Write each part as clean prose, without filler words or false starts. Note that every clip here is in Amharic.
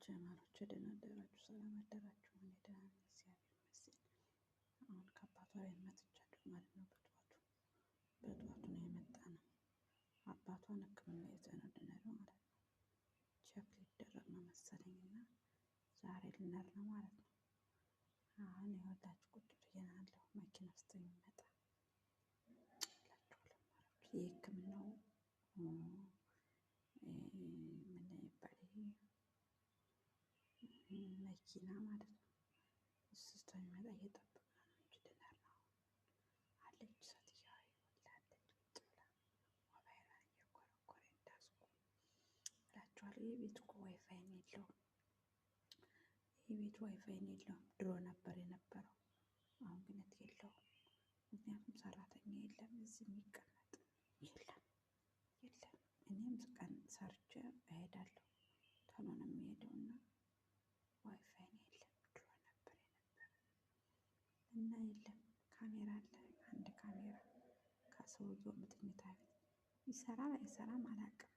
ውዶች ማሮች ደህና አደራችሁ? ሰላም አደራችሁ? እኔ ደህና ነኝ፣ እግዚአብሔር ይመስገን። አሁን ከአባቷ ቤት መጥቻለሁ ማለት ነው። በጠዋቱ ነው የመጣ ነው። አባቷን ሕክምና ይዘንልን ነው ማለት ነው። ቼክ ሊደረግ ነው መሰለኝ እና ዛሬ ልንሄድ ነው ማለት ነው። አሁን የወላችሁ ቁጭ ብዬ ነው ያለሁ መኪና ውስጥ የሚመጣ እላችኋለሁ ማሮች። የሕክምናው ምን ይባል መኪና ማለት ነው። እሱ እስከሚመጣ እየጠበቅን ነው እንጂ ልንሄድ ነው አለች ሴትዮዋ። ይኸውልሃለች ቁጭ ብላ ሞባይሏን እየኮረኮረ እንዳስኩ እላችኋለሁ። የቤት እኮ ዋይፋይን የለውም። የቤት ዋይፋይን የለውም። ድሮ ነበር የነበረው፣ አሁን ግን የለውም። ምክንያቱም ሰራተኛ የለም፣ እዚህ የሚቀመጥ የለም። እኔም ቀን ሰርቼ እሄዳለሁ፣ ቶሎ ነው የሚሄደው እና ዋይፋይን የለም። ድሮ ነበር የነበረ እና የለም። ካሜራ አለ፣ አንድ ካሜራ ከሰውየው መኝታ ቤት ይሰራል አይሰራም አላውቅም።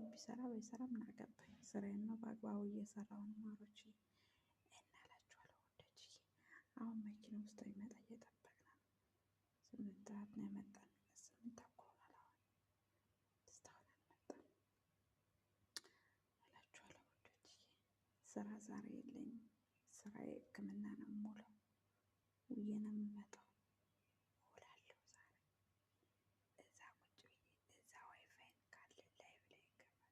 ቢሰራ ባይሰራም ምን አገባኝ፣ ስራዬን ነው በአግባቡ እየሰራሁ ነው ማሮች። እናላችኋለሁ ወዳጅዬ። አሁን መኪና ውስጥ ይመጣ እየጠበቅን ነው። 8 ሰዓት ነው የመጣን፣ 8 ተኩል ሆኗል። አሁን እስካሁን አልመጣም እላችኋለሁ ወዳጅዬ። ስራ ዛሬ የለኝም። ስራዬ ሕክምና ነው የምውለው፣ ውዬ ነው የምመጣው። እውላለሁ ዛሬ እዛ ቁጭ ብዬ እዛ ዋይፋይን ካለ ላይቭ ላይ እገባለሁ።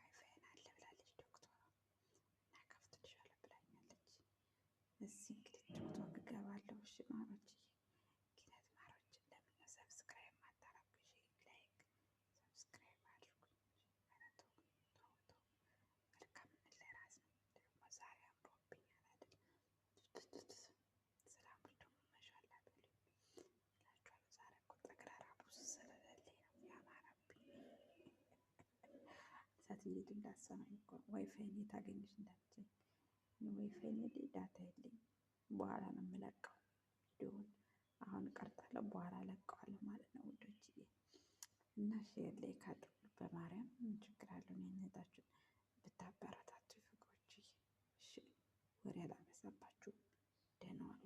ዋይፋይን አለ ብላለች ዶክተሯ እና ከፍትልሻለሁ ብላኛለች። እዚህ እንግዲህ ቲክቶክ እገባለሁ። እሺ ማሮችዬ፣ ኪነት ማሮች ለምን ሰብስክራይብ ማታረጉ? ላይክ ሰብስክራይብ አድርጉኝ። ኧረ ተው መልካምነት ለራስ ነው። ደግሞ ዛሬ አምሮብኛል አይደል? ሰላሙን ደግሞ መሻላ በሉኝ እላችኋለሁ። ዛሬ እኮ ጠቅላላ ቡዝ ስለሌለኝ ነው ያማረብኝ። ሴትዮይቱ እንዳትሰማኝ እኮ ዋይፋይን የት አገኘሽ እንዳትለኝ። ዋይፋይን የለኝ፣ ዳታ የለኝ። በኋላ ነው የምለቀው ቪዲዮውን። አሁን እቀርጣለሁ፣ በኋላ እለቀዋለሁ ማለት ነው ውዶችዬ። እና ሼር ላይክ አድርጉ በማርያም። ምን ችግር አለው? እኔን እህታችሁን ብታበረታቱ ፍቅሮችዬ። እሺ ወሬ አላበዛባችሁም። ደህና ዋሉ።